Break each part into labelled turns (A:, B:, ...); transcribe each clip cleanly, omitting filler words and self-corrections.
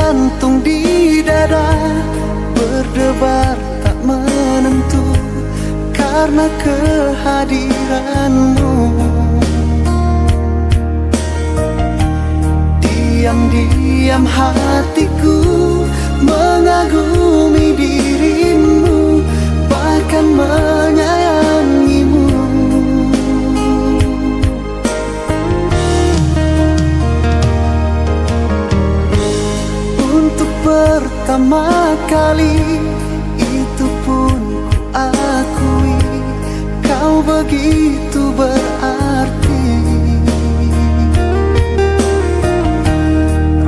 A: jantung di dada berdebar tak menentu karena kehadiranmu. Diam-diam hatiku mengagumi dirimu, bahkan menyayangimu. Untuk pertama kali itu pun ku akui, kau begitu berarti.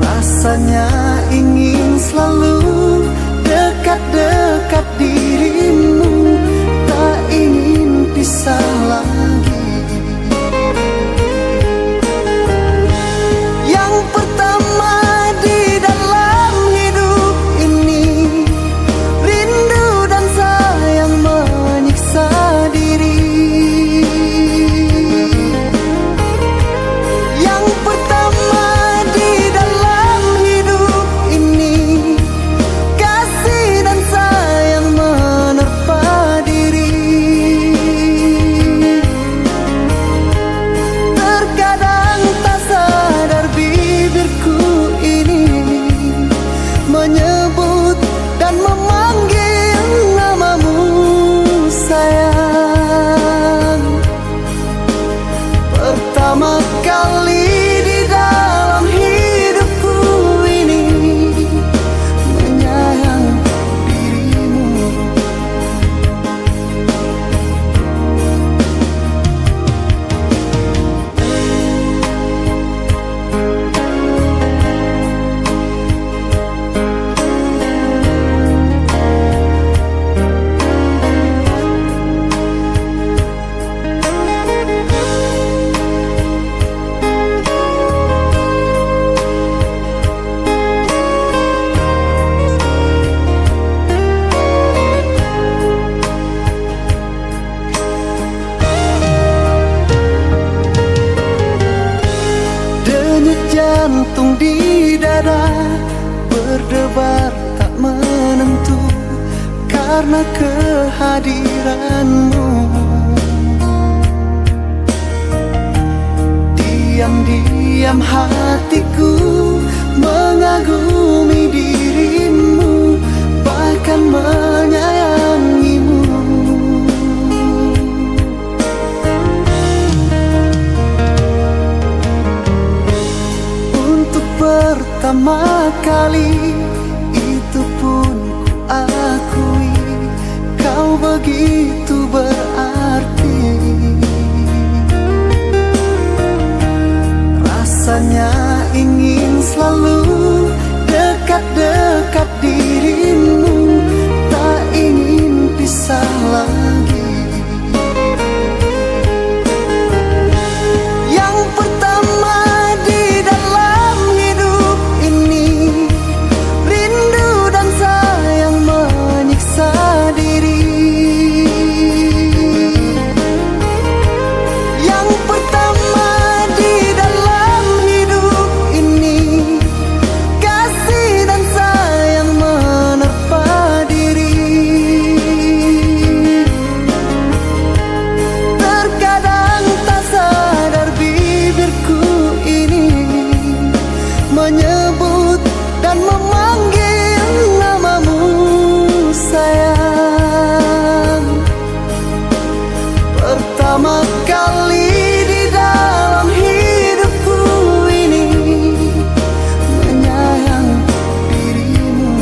A: Rasanya ingin selalu dekat-dekat dirimu, tak ingin pisah lagi. Yang pertama di dalam hidup ini, rindu dan sayang menyiksa diri. Yang pertama di dalam hidup ini, kasih dan sayang menerpa diri. Terkadang tak sadar bibirku ini menyebut dan memanggil namamu sayang. Pertama kali di dalam hidupku ini menyayang dirimu. Denyut jantung di dada berdebar tak menentu karena kehadiranmu. Diam-diam hatiku mengagumi dirimu, bahkan menyayangimu. Untuk pertama kali itu pun ku akui, kau begitu berarti. Rasanya ingin selalu dekat-dekat dirimu, tak ingin pisah lagi. Yang pertama di dalam hidup ini, rindu dan sayang menyiksa diri. Yang pertama di dalam hidup ini, kasih dan sayang menerpa diri. Terkadang tak sadar bibirku ini menyebut dan memanggil namamu sayang. Pertama kali di dalam hidupku ini menyayang dirimu.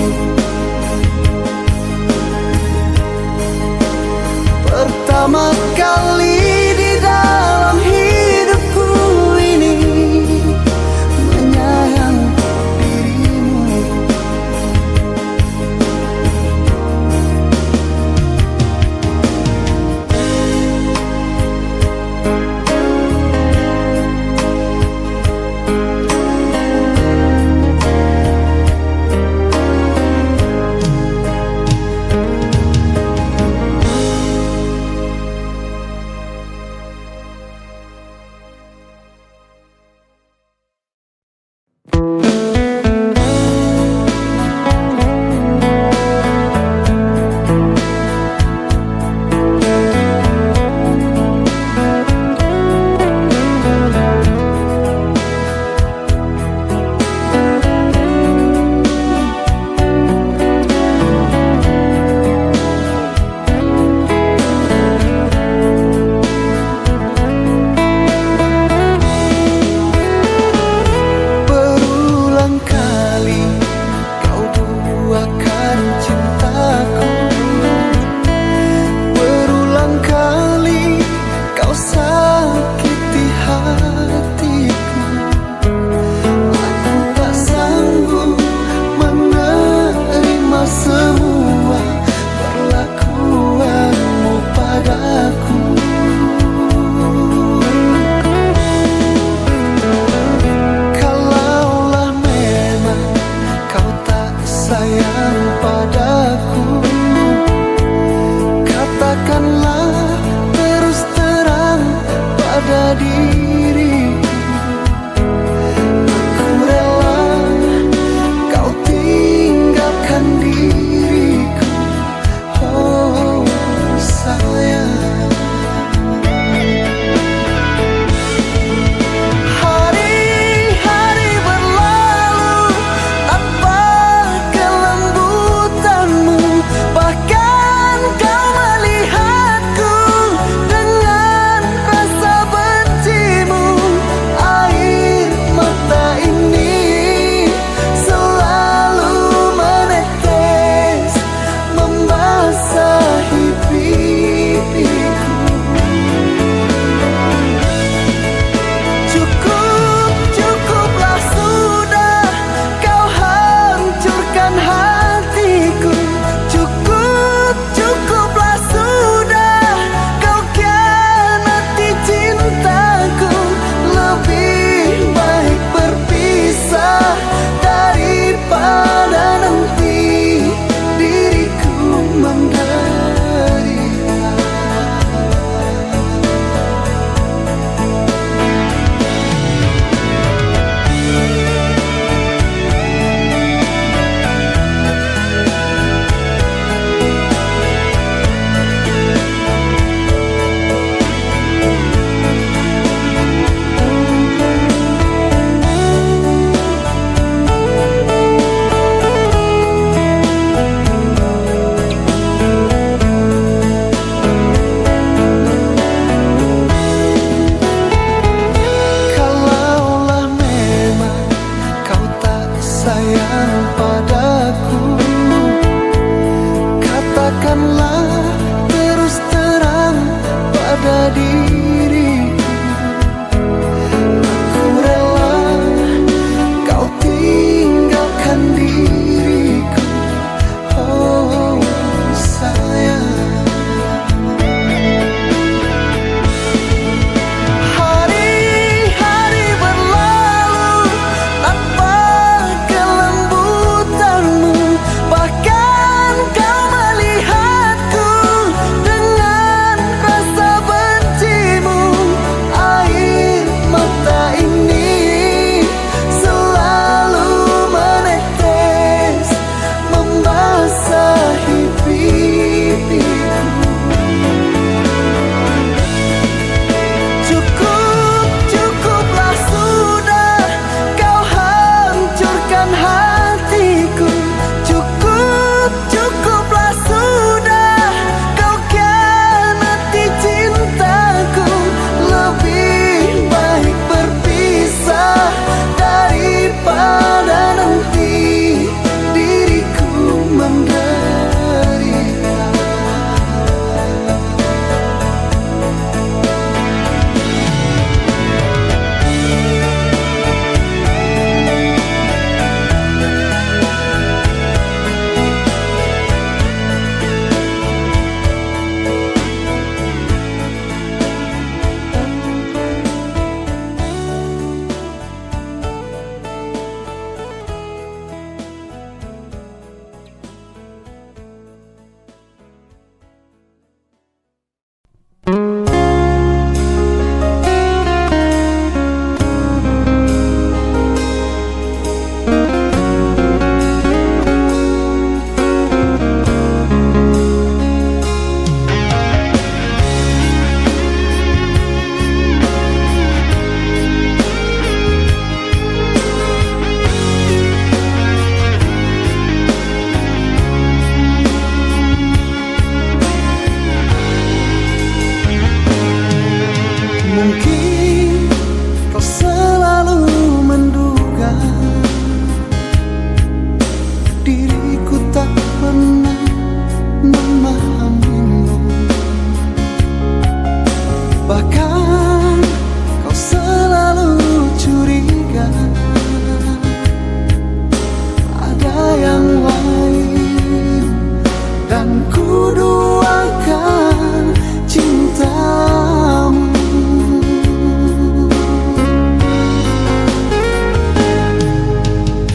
A: Pertama kali di dalam hidupku ini menyayang dirimu.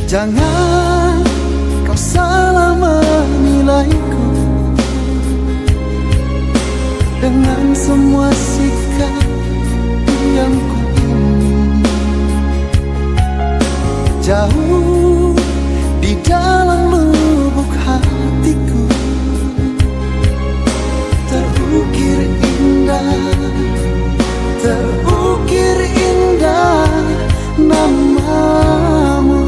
A: Jangan kau salah menilaiku dengan semua sikap yang ku ingin. Jauh di dalam lubuk hatiku terukir indah namamu.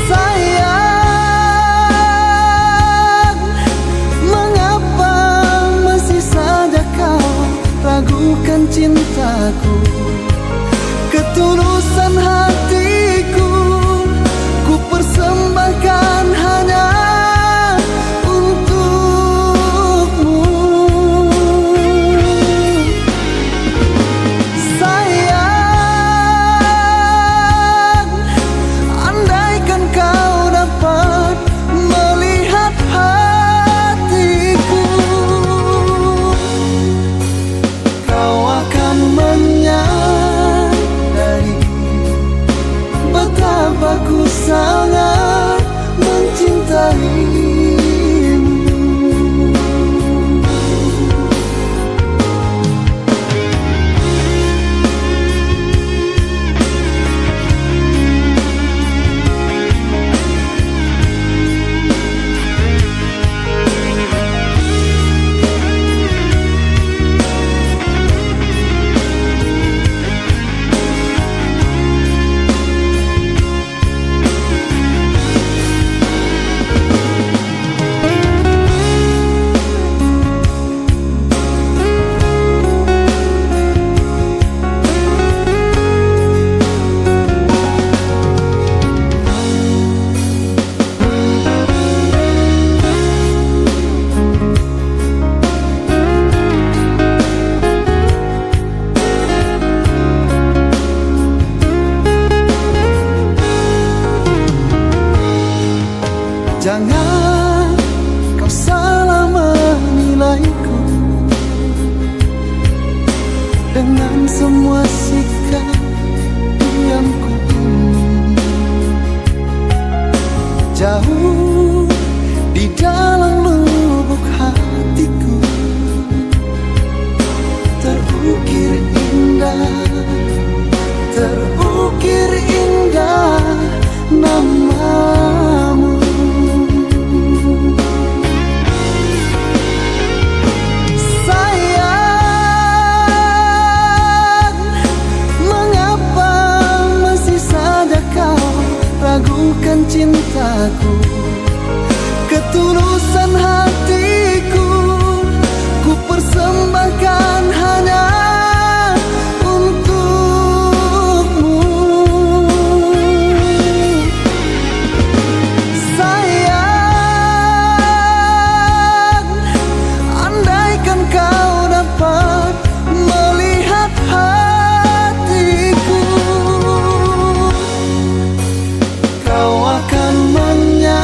A: Sayang, mengapa masih saja kau ragukan cintaku? Ketulusan hatiku ku persembahkan hanya untukmu. Sayang, andaikan kau dapat melihat hatiku, kau akan menyadari betapa ku sangat mencintaimu. Jangan kau salah menilaiku dengan semua sikap yang ku ingin. Jauh di dalam lubuk hatiku terukir indah namamu. Ragukan cintaku, ketulusan hatiku ku persembahkan hanya untukmu. Sayang, andaikan kau dapat melihat hatiku, kau akan menyadari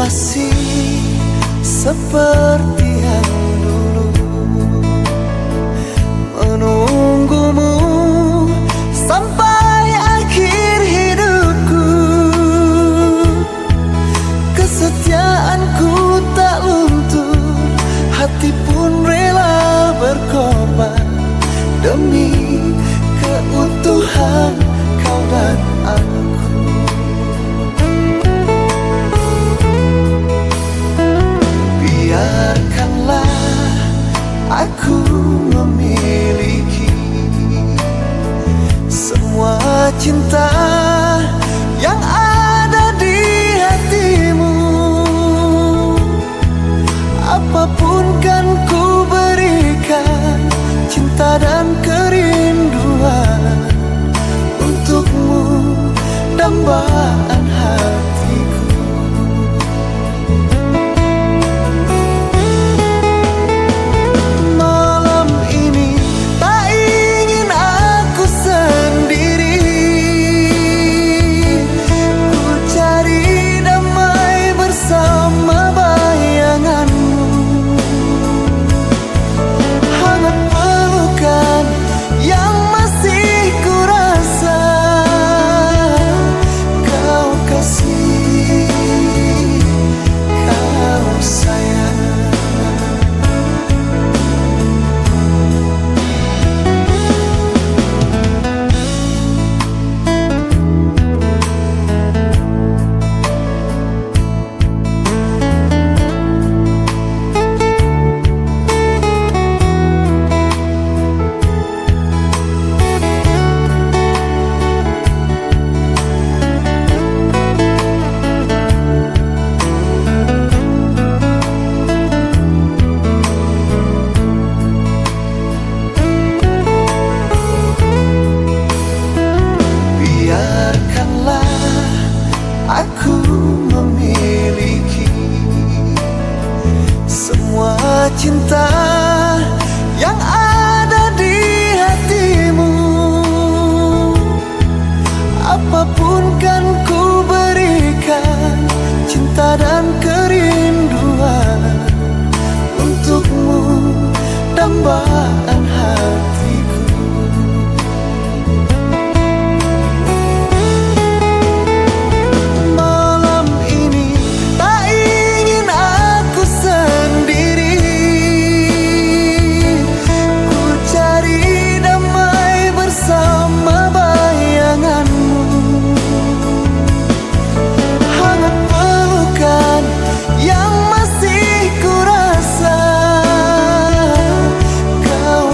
A: masih seperti yang dulu, menunggumu sampai akhir hidupku. Kesetiaanku tak luntur, hati pun rela berkorban demi keutuhan kau dan aku. Biarkanlah aku memiliki semua cinta yang ada di hatimu. Apapun kan ku berikan, cinta dan kerinduan untukmu, dambaan hatiku. Malam ini tak ingin aku sendiri, ku cari damai bersama bayanganmu. Hangat pelukan yang masih ku rasa, kau kasih, kau sayang. Biarkanlah aku memiliki semua cinta yang ada di hatimu. Apapun kan ku berikan, cinta dan kerinduan untukmu, dambaan hatiku. Malam ini tak ingin aku sendiri, ku cari damai bersama bayanganmu. Hangat pelukan yang masih ku rasa, kau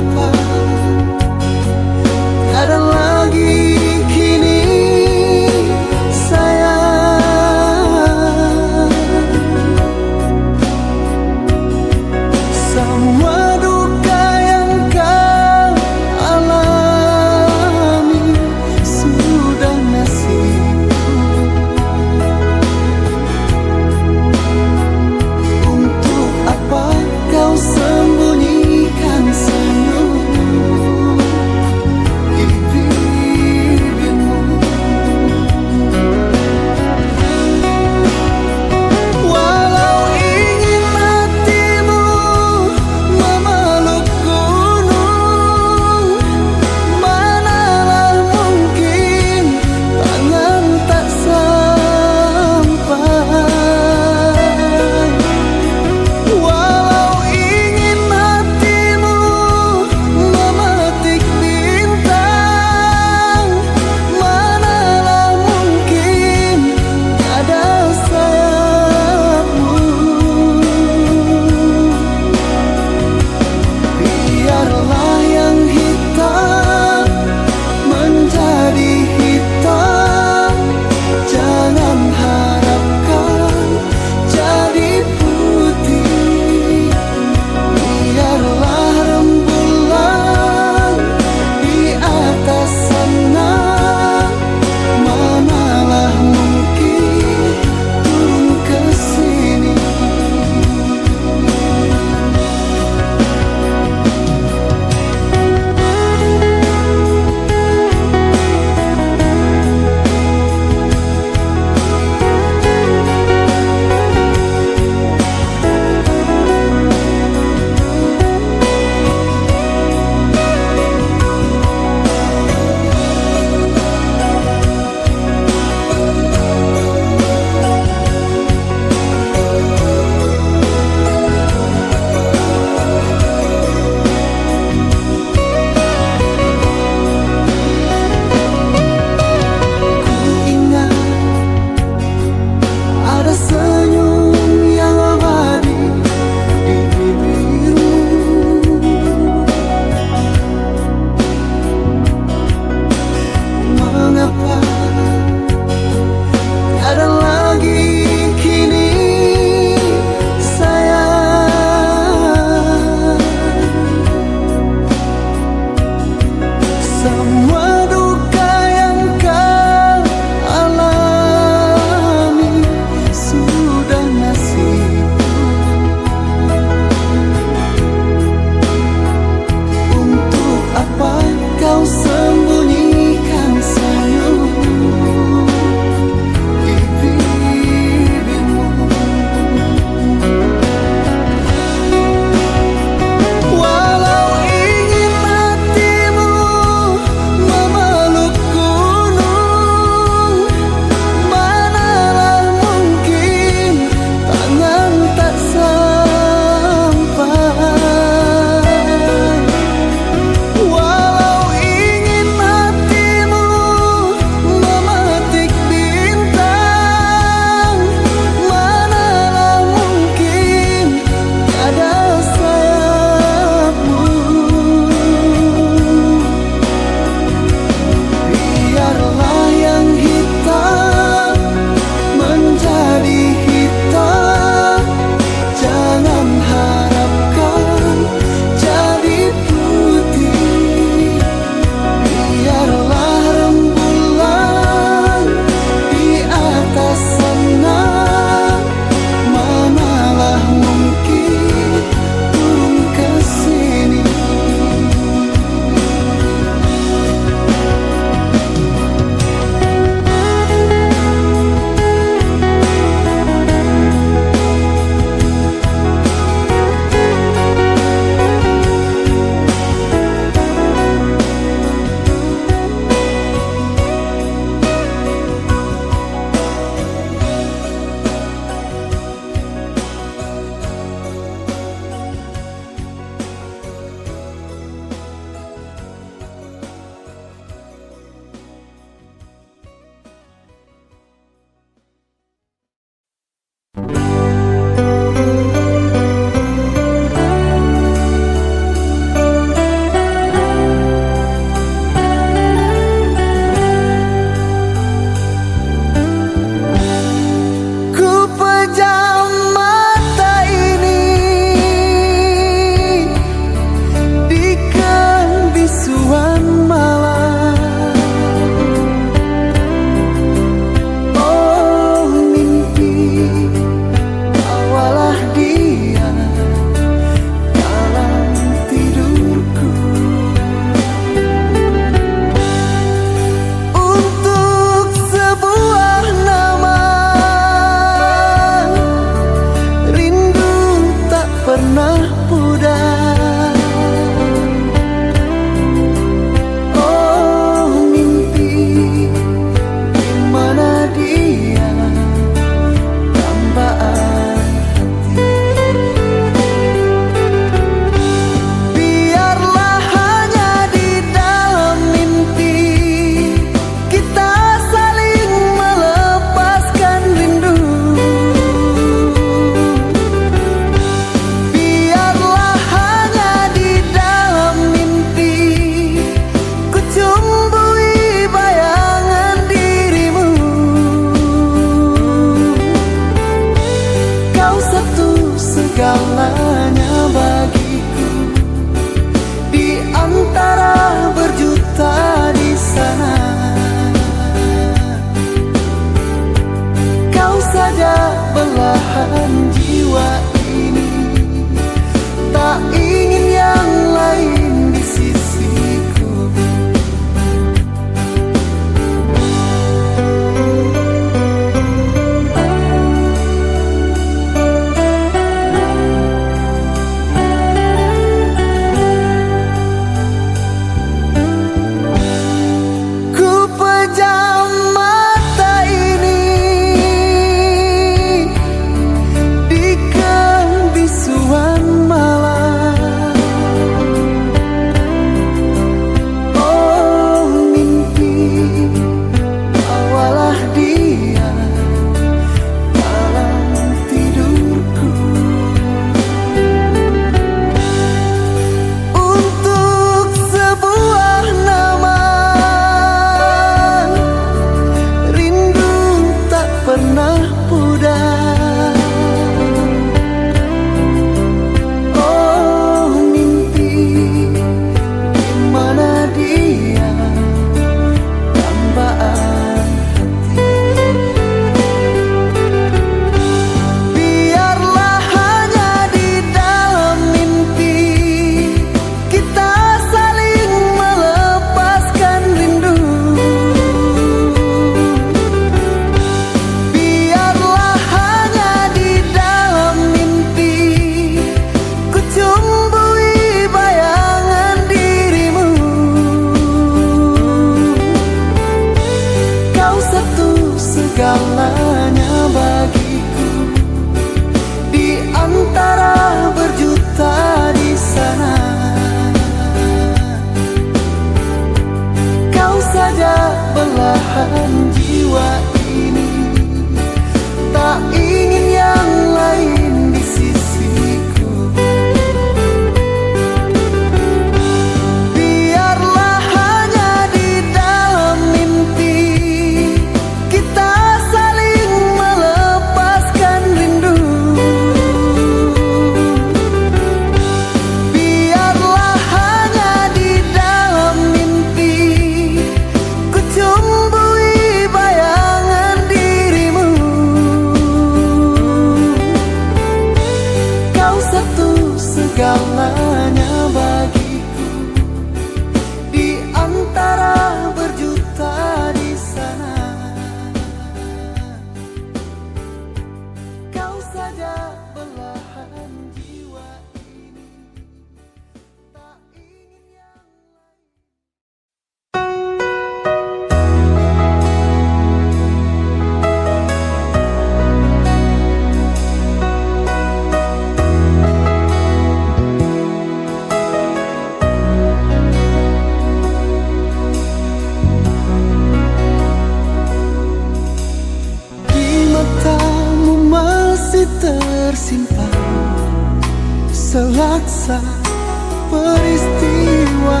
A: peristiwa.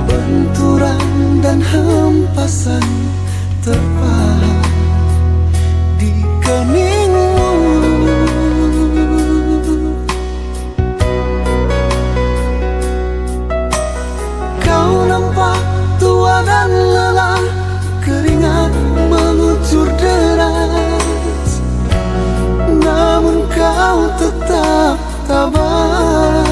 A: Benturan dan hempasan terpahat di keningmu. Kau nampak tua dan lelah, keringat mengucur deras, namun kau tetap tabah.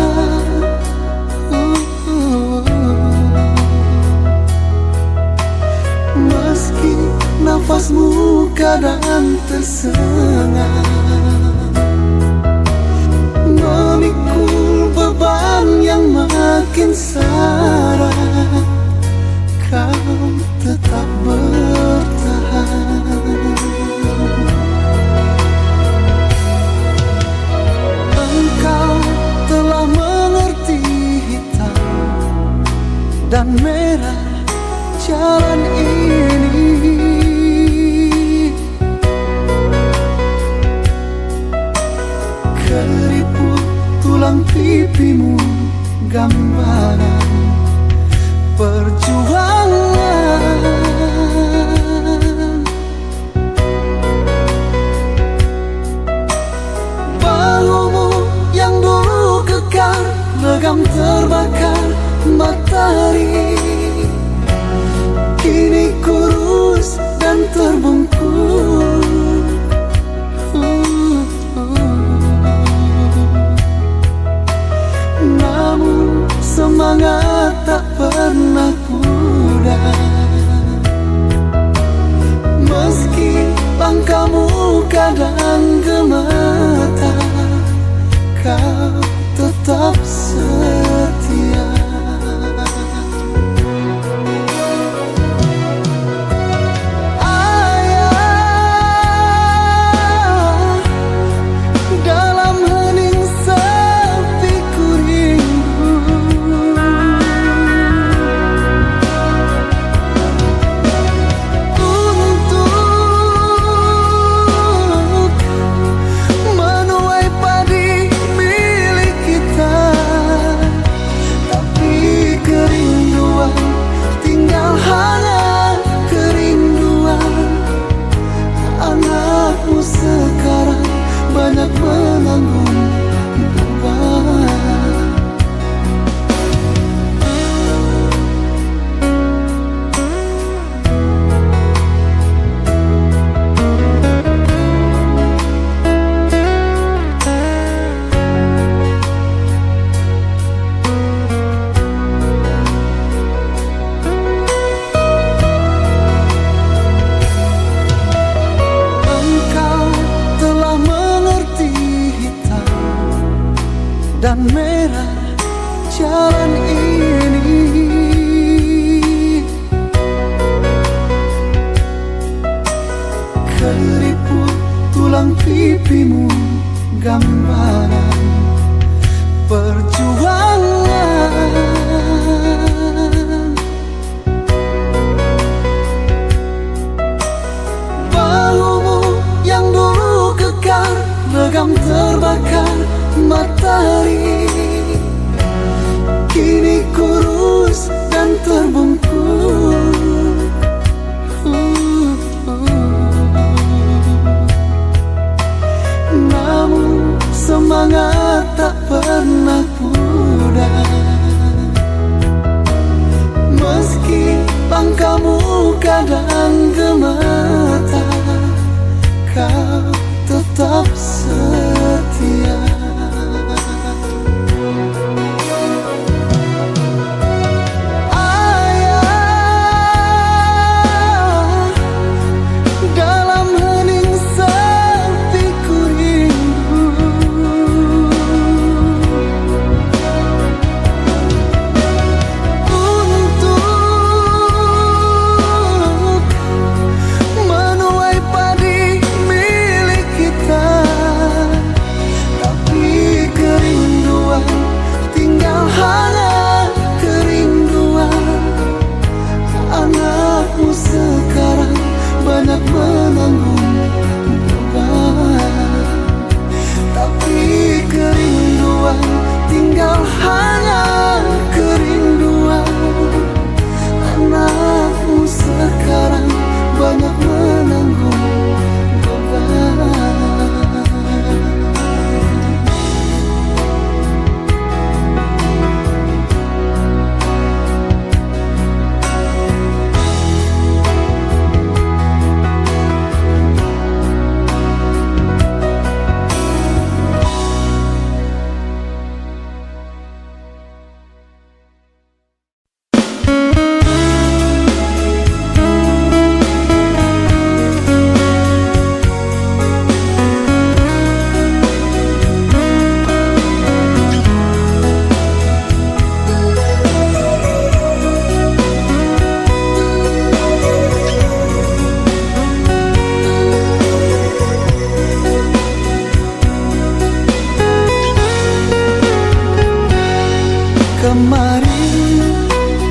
A: Meski nafasmu kadang tersengat, memikul beban yang makin syarat, kau tetap bertahan. Engkau telah mengerti hitam dan merah jalan ini. Keriput tulang pipimu gambaran perjuangan. Bahumu yang dulu kekar, legam terbakar matahari, kini kurus dan terbungkuk. Namun semangat tak pernah pudar, meski langkahmu kadang gemetar, kau tetap setia. Sekarang banyak menanggung beban. Dan merah jalan ini. Keriput tulang pipimu gambaran perjuangan. Bahumu yang dulu kekar, legam terbakar matahari, kini kurus dan terbungkuk. Namun semangat tak pernah pudar, lemari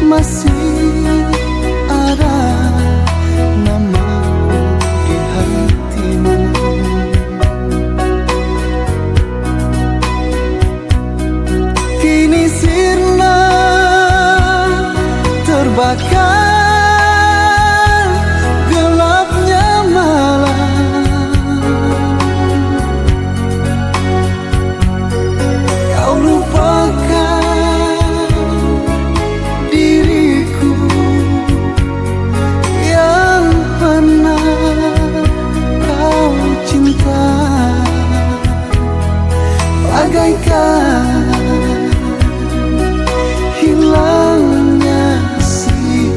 A: masih ada namaku di hatimu. Kini sirna terbakar gelapnya malam. Kau lupakan diriku yang pernah kau cinta, bagaikan hilangnya si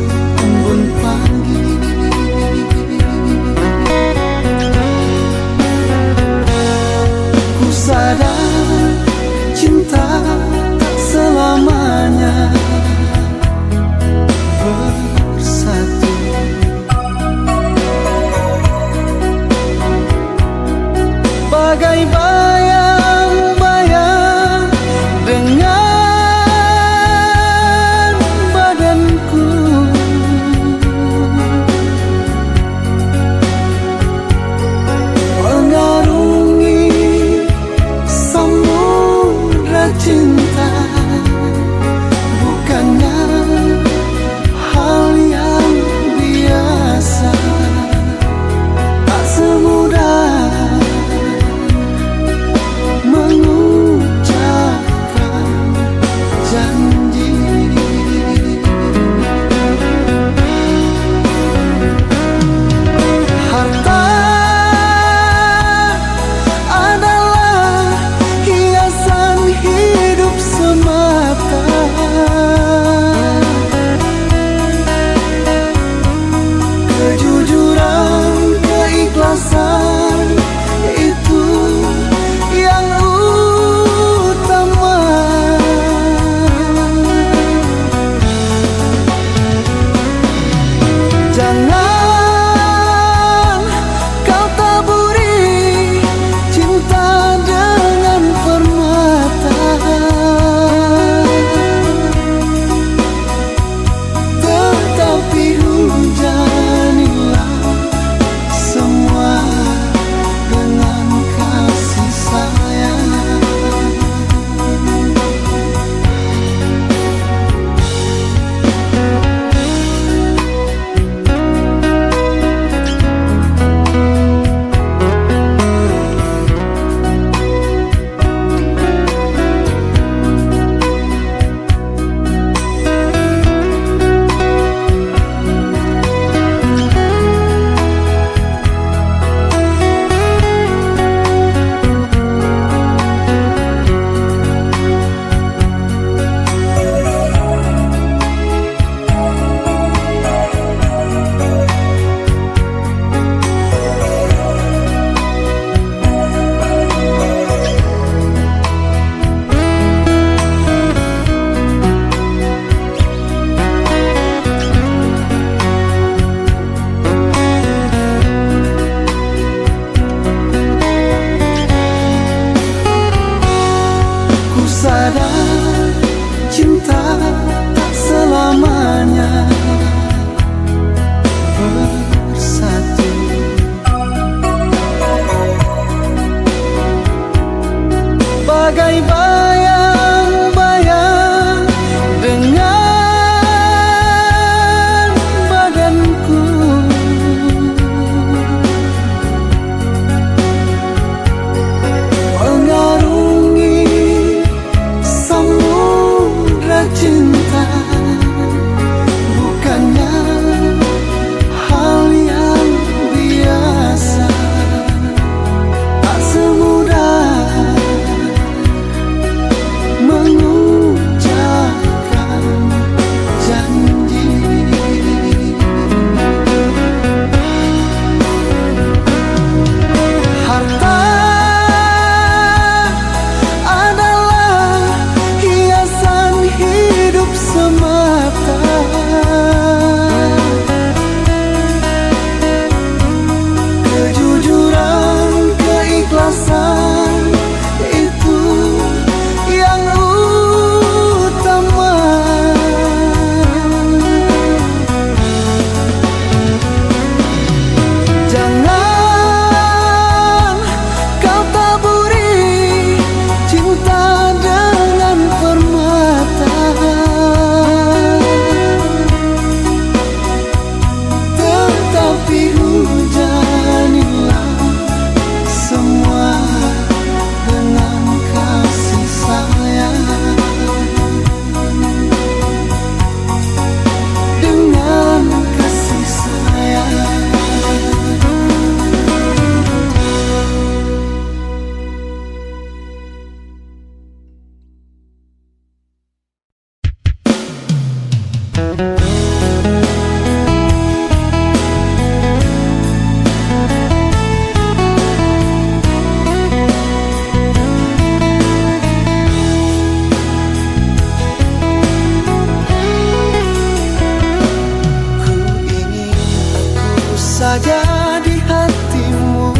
A: Saja di hatimu,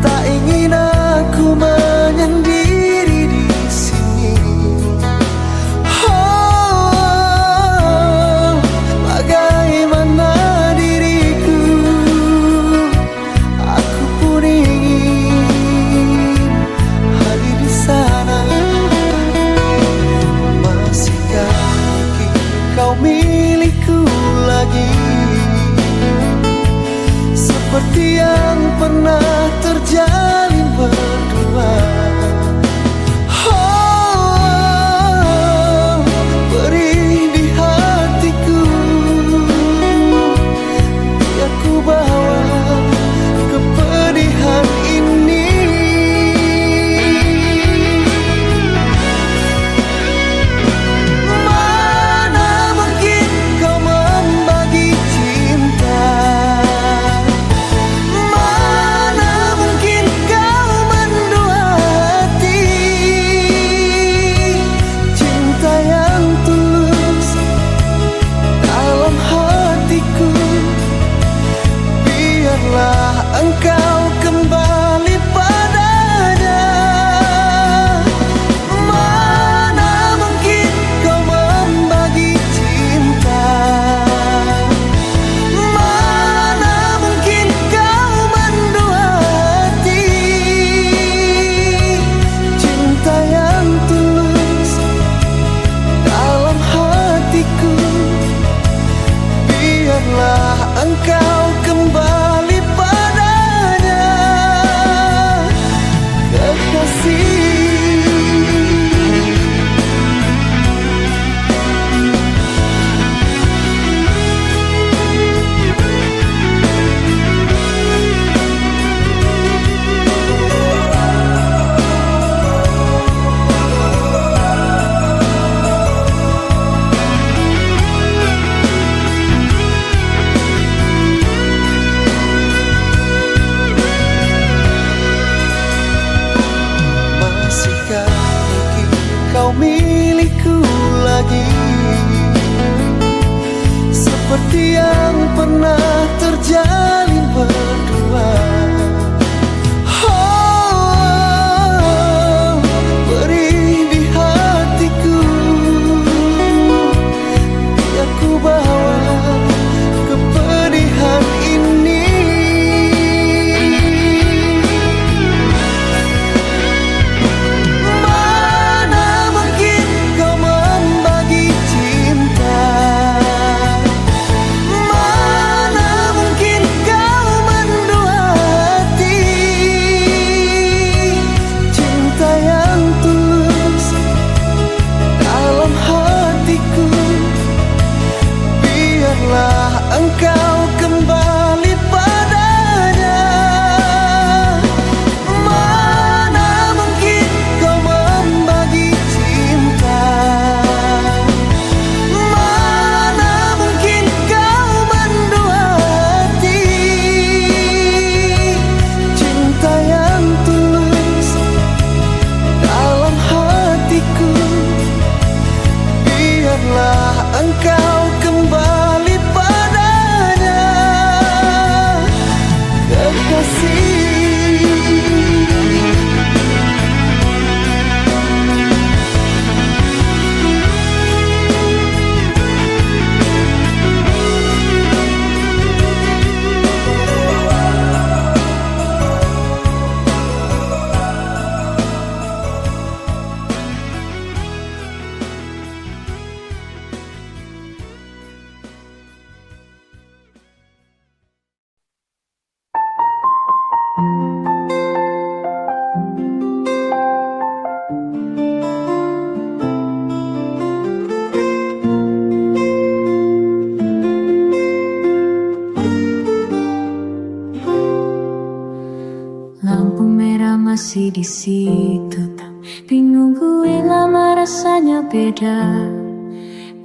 A: tak ingin aku menyendiri di sini. Oh, bagaimana diriku, aku pun ingin hadir di sana. Masihkah mungkin kau milikku lagi, seperti yang pernah terjalin berdua. Oh, beri di hatiku, biar ku bawa kepedihan ini. Mana mungkin kau membagi cinta, engkau kembali padanya. Mana mungkin kau membagi cinta, mana mungkin kau mendua hati. Cinta yang tulus dalam hatiku, biarlah engkau kembali padanya, kekasih. Kau milikku lagi, seperti yang pernah terjalin berdua. Oh, beri di hatiku, biar ku bawa kepedihan ini. Engkau kembali padanya. Mana mungkin kau membagi cinta, mana mungkin kau mendua hati. Cinta yang tulus dalam hatiku, biarlah engkau kembali padanya, kekasih.
B: Lampu merah masih di situ, bingung gue lama rasanya beda.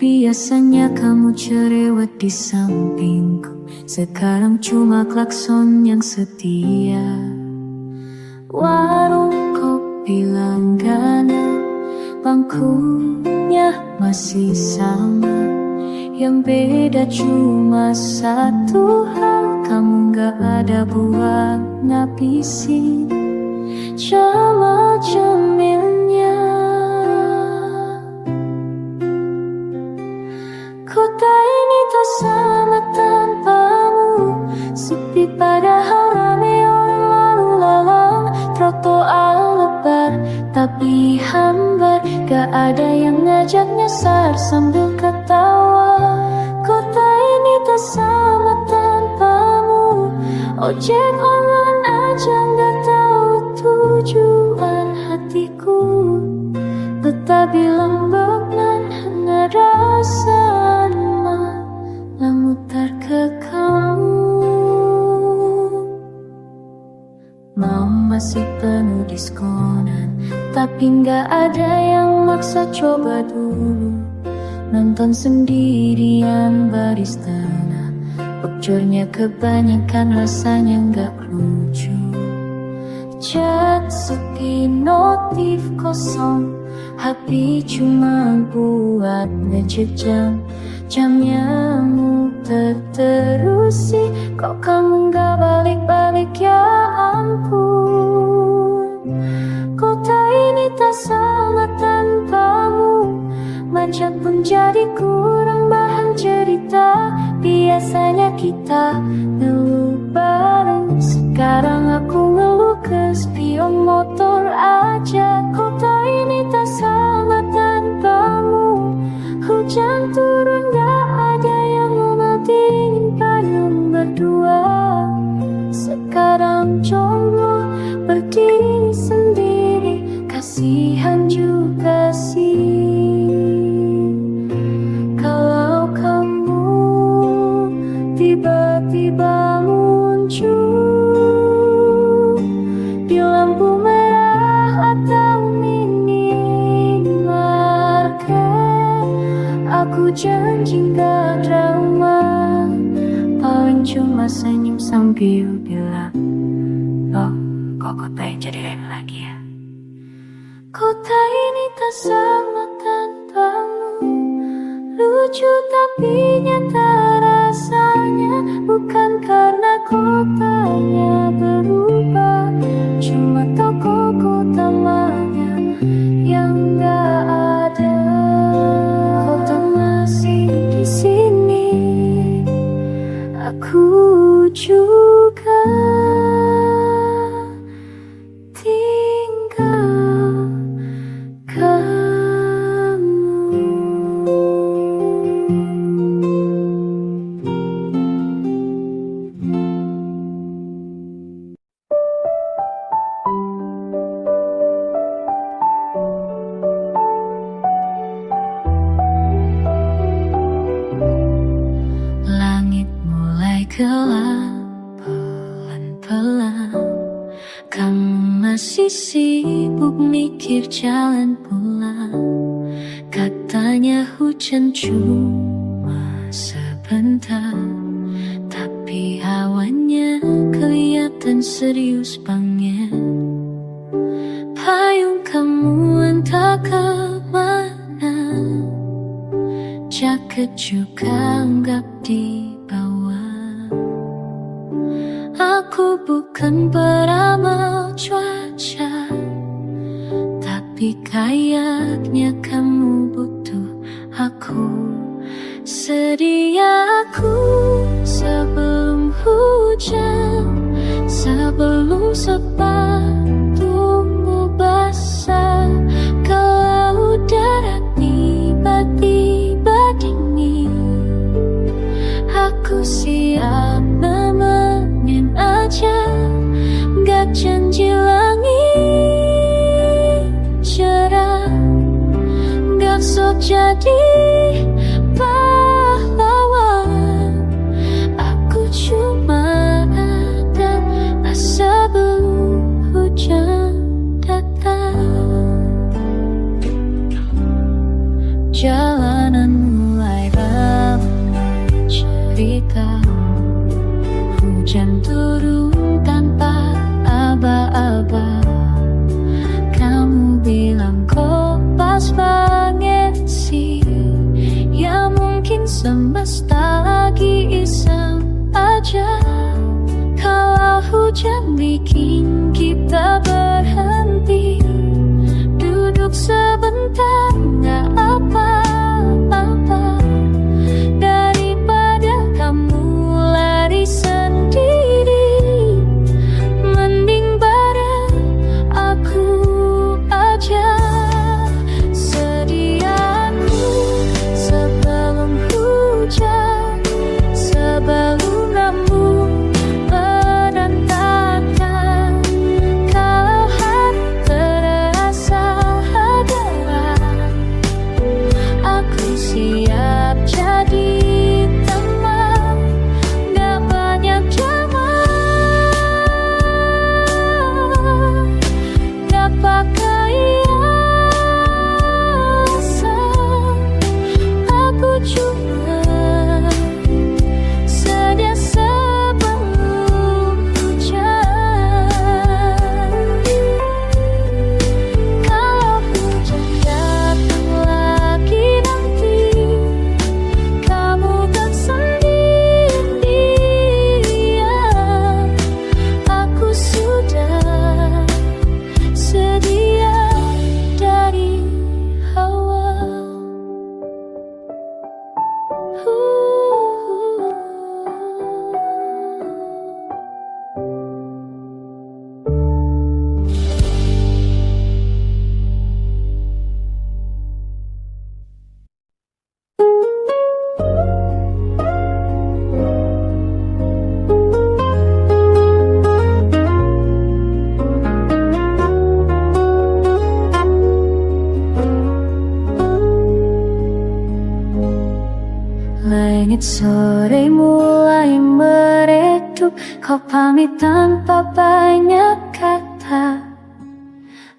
B: Biasanya kamu cerewet di sampingku, sekarang cuma klakson yang setia. Warung kopi langganan, bangkunya masih sama. Yang beda cuma satu hal, kamu gak ada buat ngabisin jamal-jamilnya. Kota ini tak sama tanpamu, sepi padahal ramai orang lalu lalang. Trotoar lebar tapi hambar, gak ada yang ngajak nyasar sambil ketawa. Kota ini tak sama tanpamu, ojek online aja gak tahu tujuan hatiku. Tetap bilang benar, hanya rasa memutar ke kamu. Mau masih penuh diskonan, tapi gak ada yang maksa, coba dulu. Nonton sendirian baristana, bocornya kebanyakan rasanya gak lucu. Chat sepi, notif kosong, HP cuma buat ngecek jam. Jamnya muter terus sih, kok kamu gak balik-balik, ya ampun. Kota ini tak sama tanpamu, macet pun jadi kurang bahan cerita. Biasanya kita ngeluh bareng, sekarang aku ngeluh ke spion motor aja. Kota ini tak sama tanpamu, hujan turun gak ada yang ngobatin payung berdua. Sekarang jomblo berdiri sendiri, kasihan juga sih. Kalau kamu tiba-tiba muncul di lampu merah atau minimarket, aku janji gak drama, paling cuma senyum sambil bilang, oh, kok kota yang jadi lain lagi ya. Kota ini tak sama tanpamu, lucu tapi nyata rasanya. Bukan karena kotanya berubah, cuma toko utamanya yang gak ada. Kota masih di sini, aku juga tinggal kamu. Langit mulai gelap pelan-pelan, kamu masih sibuk mikir jalan pulang. Katanya hujan cuma sebentar, tapi hawanya kelihatan serius banget. Payung kamu entah kemana, jaket juga enggak dibawa. Aku bukan peramal cuaca, tapi kayaknya kamu butuh aku. Sedia aku sebelum hujan, sebelum sepatumu basah. Kalau udara tiba-tiba dingin, aku siap nemenin aja. Gak janji langit cerah, gak sok jadi pahlawan. Aku cuma ada pas sebelum hujan datang. Jalanan mulai hujan turun tanpa aba-aba. Kamu bilang kau pas banget sih. Ya mungkin semesta lagi iseng aja. Kalau hujan bikin kita berhenti, duduk sebentar gak apa-apa. Daripada kamu lari sendiri, mending bareng aku aja. Sediamu sebelum hujan, sebelum rambut berantakan. Kalau hati terasa hadapan, aku siap jadi teman. Gak banyak zaman, gak pakai alasan. Aku cuma sedia sebelum hujan. Kalau hujan datang lagi nanti, kamu kan sendirian. Aku sudah sedia dari awal. Langit sore mulai meredup, kau pamit tanpa banyak kata.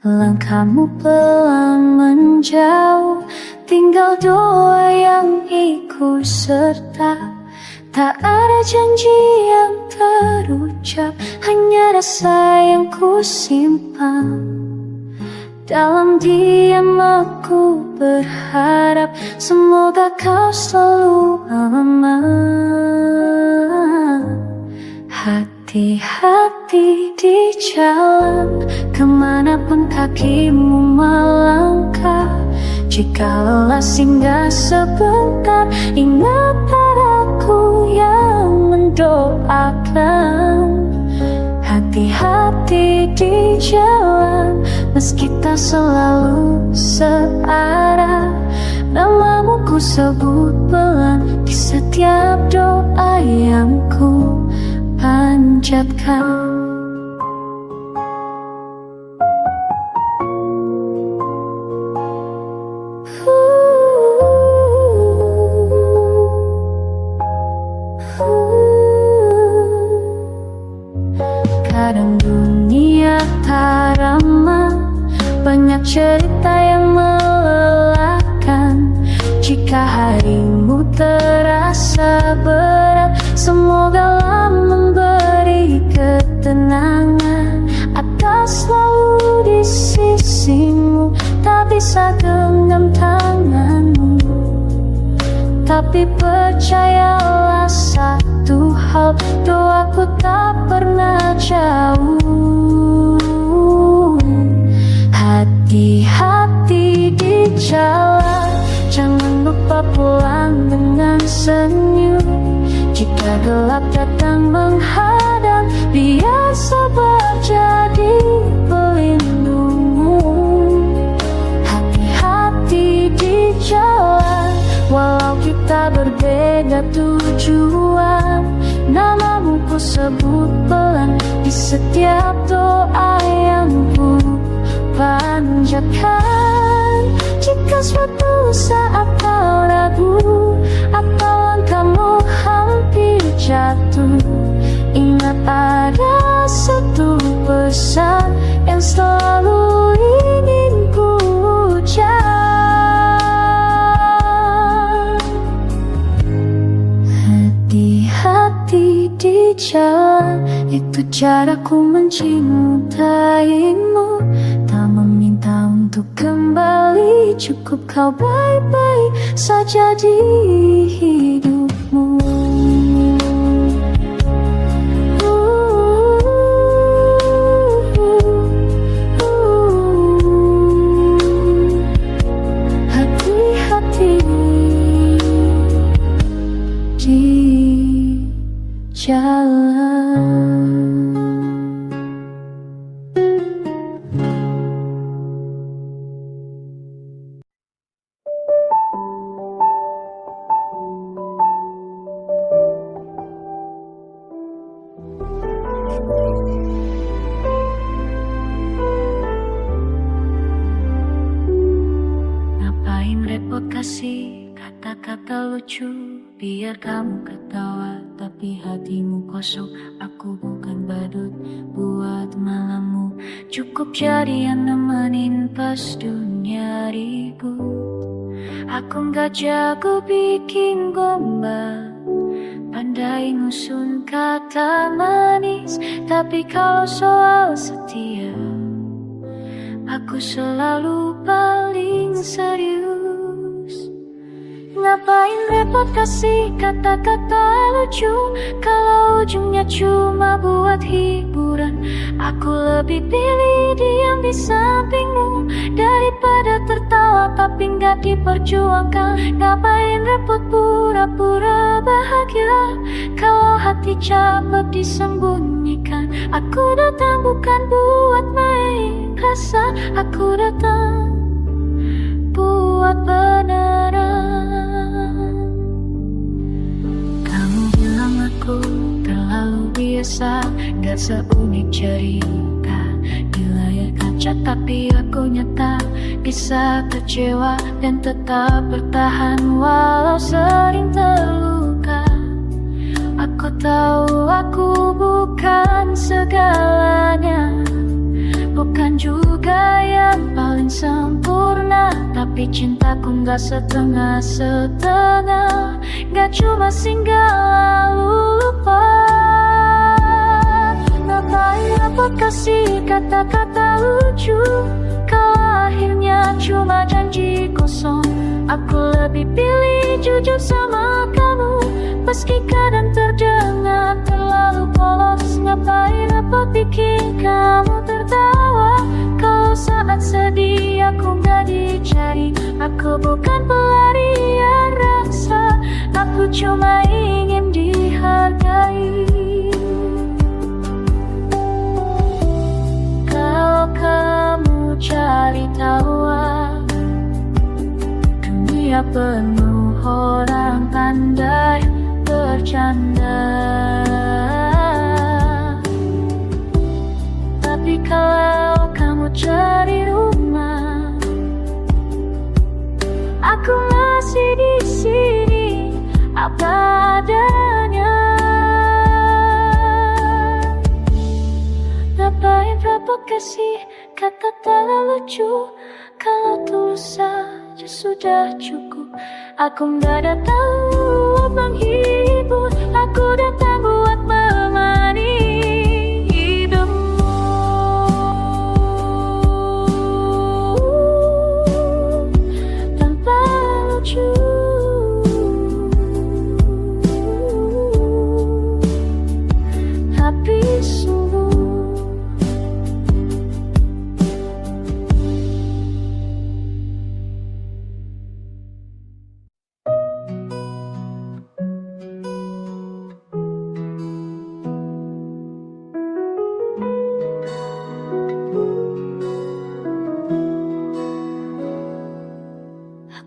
B: Langkahmu pelan menjauh, tinggal doa yang ikut serta. Tak ada janji yang terucap, hanya rasa yang ku simpan. Dalam diam aku berharap, semoga kau selalu aman. Hati-hati di jalan, kemanapun kakimu melangkah. Jika lelah singgah sebentar, ingat padaku yang mendoakan. Hati-hati di jalan, meski tak selalu searah. Namamu ku sebut pelan di setiap doa yang ku panjatkan. Kadang dunia tak ramah, banyak cerita yang melelahkan. Jika harimu terasa berat, semogalah memberi ketenangan. Ada selalu di sisimu, tak bisa genggam tanganmu. Tapi percayalah satu hal, doaku tak pernah jauh. Hati-hati di jalan, jangan lupa pulang dengan senyum. Jika gelap datang menghadang, biar sabar jadi pelindungmu. Hati-hati di jalan, walau kita berbeda tujuan. Namamu ku sebut pelan di setiap doa yang ku panjatkan. Jika suatu saat kau ragu atau langkahmu hampir jatuh, ingat ada satu pesan yang selalu ingin ku ucap. Hati-hati di jalan. Itu caraku mencintaimu, tak meminta untuk kembali. Cukup kau baik-baik saja di hidupmu. Hati-hati di jalan. Ngapain repot kasih kata-kata lucu biar kamu ketawa, tapi hatimu kosong. Aku bukan badut buat malammu, cukup jadi yang nemenin pas dunia ribut. Aku gak jago bikin gombal, pandai ngusun kata manis, tapi kalau soal setia, aku selalu paling serius. Ngapain repot kasih kata-kata lucu kalau ujungnya cuma buat hiburan. Aku lebih pilih diam di sampingmu daripada tertawa tapi nggak diperjuangkan. Ngapain repot pura-pura bahagia kalau hati capek disembunyikan. Aku datang bukan buat main rasa, aku datang buat beneran. Kamu bilang aku terlalu biasa, gak seunik cerita di layar kaca, tapi aku nyata bisa kecewa dan tetap bertahan walau sering terluka. Aku tahu aku bukan segalanya, bukan juga yang paling sempurna, tapi cintaku gak setengah-setengah, gak cuma singgah lalu lupa. Ngapain aku kasih kata-kata lucu kalau akhirnya cuma janji kosong. Aku lebih pilih jujur sama kamu meski kadang terdengar terlalu polos. Ngapain apa bikin kamu tertawa kalau saat sedih aku gak dicari. Aku bukan pelarian rasa, aku cuma ingin dihargai. Kalau kamu cari tawa, dunia penuh orang pandai bercanda. Tapi kalau kamu cari rumah, aku masih di sini apa adanya. Ngapain provokasi kata-kata lucu kalau tulus saja sudah cukup. Aku gak datang buat menghibur, aku datang buat menemani hidupmu. Tanpa lucu, tapi sungguh.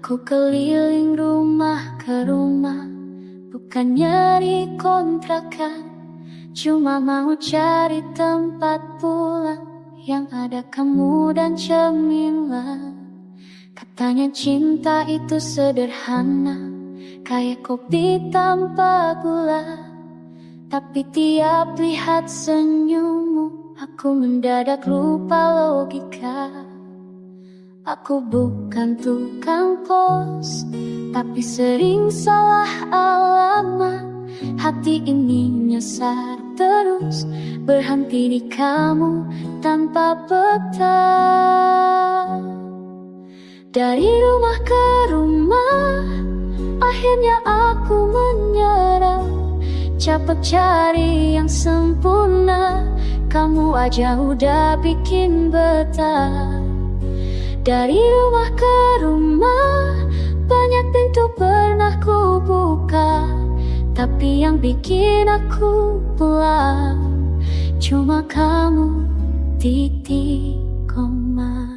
B: Aku keliling rumah ke rumah, bukan nyari kontrakan, cuma mau cari tempat pulang yang ada kamu dan cemilan. Katanya cinta itu sederhana, kayak kopi tanpa gula. Tapi tiap lihat senyummu, aku mendadak lupa logika. Aku bukan tukang pos, tapi sering salah alamat. Hati ini nyasar terus, berhenti di kamu tanpa peta. Dari rumah ke rumah, akhirnya aku menyerah. Capek cari yang sempurna, kamu aja udah bikin betah. Dari rumah ke rumah, banyak pintu pernah ku buka, tapi yang bikin aku pulang cuma kamu, titik koma.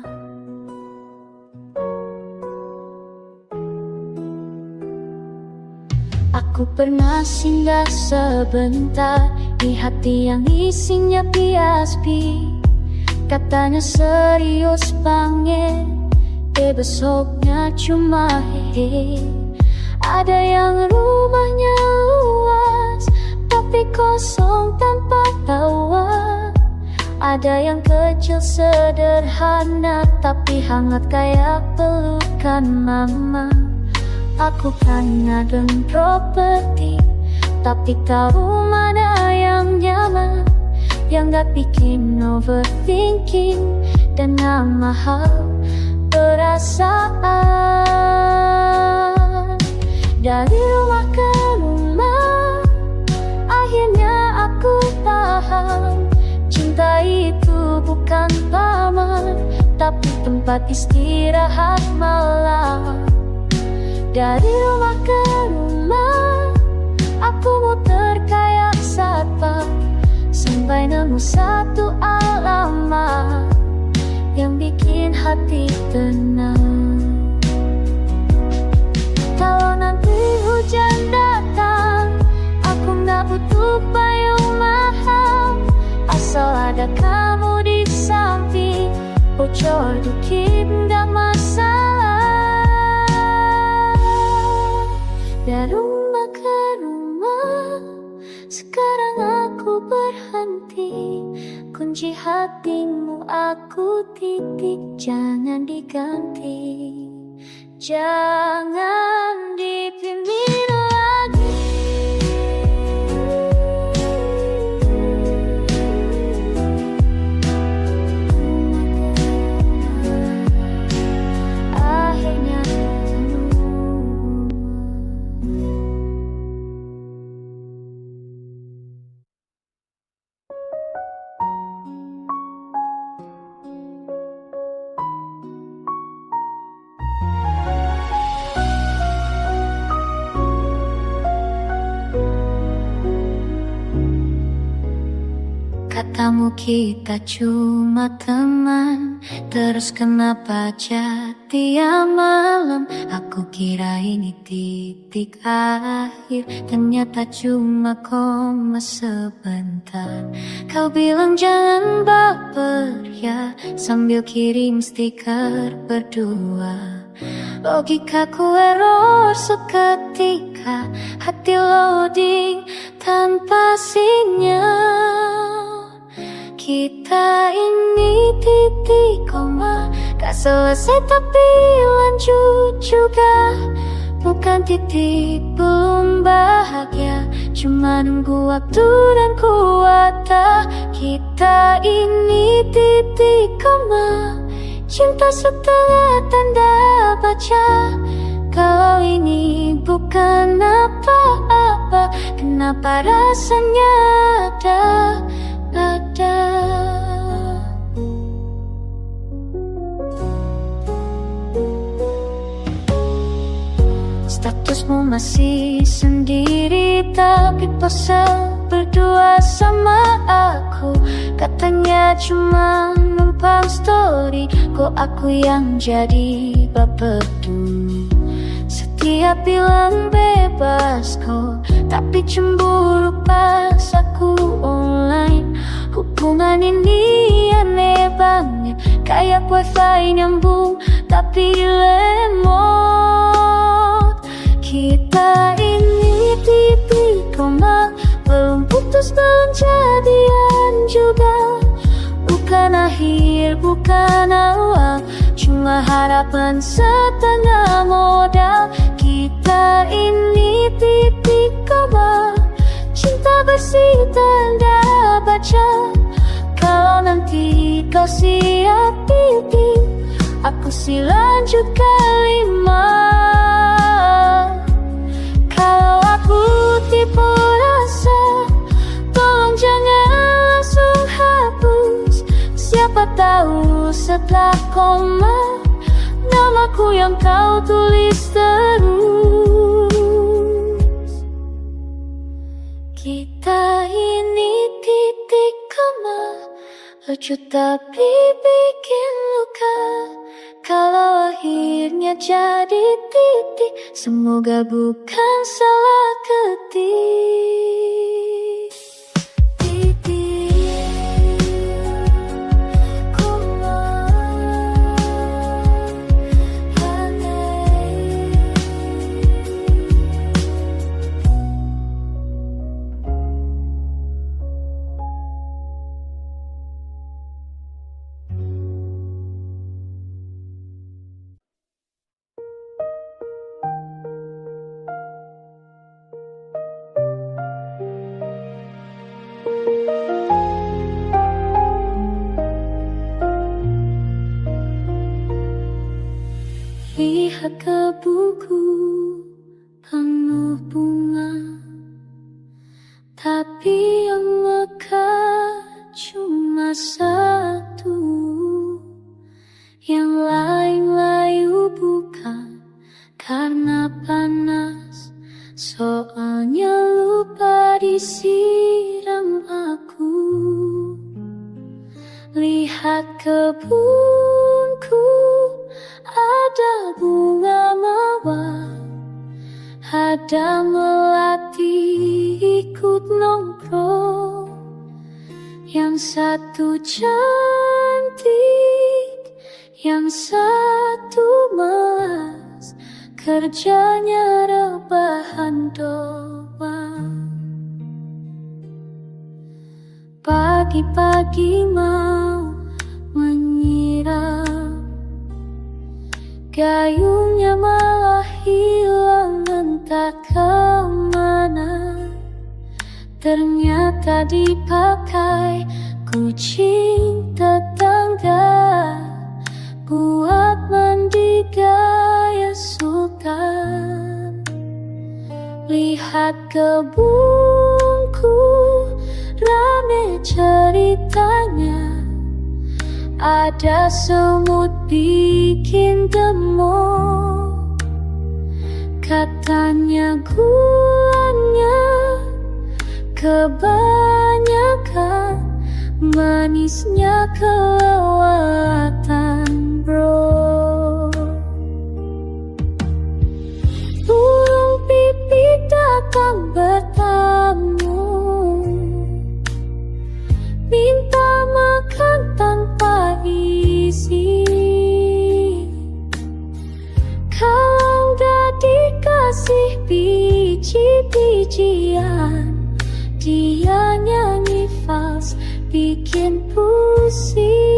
B: Aku pernah singgah sebentar di hati yang isinya piaspi. Katanya serius pengen, besoknya cuma hehe. Ada yang rumahnya luas, tapi kosong tanpa tawa. Ada yang kecil sederhana, tapi hangat kayak pelukan mama. Aku kan dan properti, tapi tahu mana yang nyaman, yang gak bikin overthinking dan gak mahal perasaan. Dari rumah ke rumah, akhirnya aku paham, cinta itu bukan pamer, tapi tempat istirahat malam. Dari rumah ke rumah, aku muter kayak satpam, sampai nemu satu alamat yang bikin hati tenang. Kalau nanti hujan datang, aku gak butuh payung mahal, asal ada kamu di samping, bocor dikit gak masalah. Dari rumah ke rumah, sekarang aku berhenti. Kunci hatimu aku titip, jangan diganti, jangan dipilih lagi. Akhirnya katamu kita cuma teman, terus kenapa tiap malam? Aku kira ini titik akhir, ternyata cuma koma sebentar. Kau bilang jangan baper ya, sambil kirim stiker berdua. Logikaku error seketika, hati loading tanpa sinyal. Kita ini titik koma, gak selesai tapi lanjut juga. Bukan titik belum bahagia, cuma nunggu waktu dan kuota. Kita ini titik koma, cinta setelah tanda baca. Kalau ini bukan apa-apa, kenapa rasanya ada? Statusmu masih sendiri, tapi pose berdua sama aku. Katanya cuma numpang story, kok aku yang jadi bapedu. Setiap bilang bebas kok, tapi cemburu pas aku online. Hubungan ini aneh banget, kayak wifi nyambung tapi remote. Kita ini titik koma, belum putus belum jadian juga. Bukan akhir, bukan awal, cuma harapan setengah modal. Kita ini titik koma, cinta bersih tanda baca. Kalau nanti kau siap titik, aku si lanjut kelima. Kalau aku tipu rasa, tolong jangan langsung hapus. Siapa tahu setelah koma, namaku yang kau tulis terus. Kita ini titik koma, lucu tapi bikin luka. Kalau akhirnya jadi titik, semoga bukan salah ketik. Titik koma, lihat ke buku penuh bunga, tapi yang mekar cuma satu. Yang lain layu bukan karena panas, soalnya lupa disiram aku. Lihat kebunku, ada bunga mawar, ada melati ikut nongkrong. Yang satu cantik, yang satu malas, kerjanya rebahan doang. Pagi-pagi mau menyiram, gayungnya malah hilang entah kemana. Ternyata dipakai kucing tetangga buat mandi gaya sultan. Lihat kebunku, rame ceritanya. Ada semut bikin demo, katanya gulanya kebanyakan, manisnya kelewatan bro. Burung pipit datang bertamu, minta makan tanpa isi. Kalau gak dikasih biji-bijian, dia nyanyi fals bikin pusing.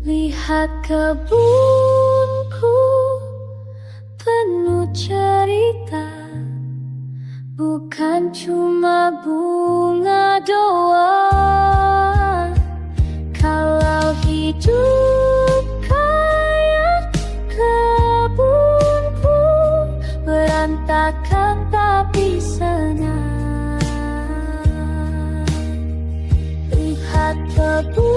B: Lihat kebunku penuh cerita, bukan cuma bunga doang. Kalau hidup kayak kebunku, berantakan tapi senang. Lihat kebun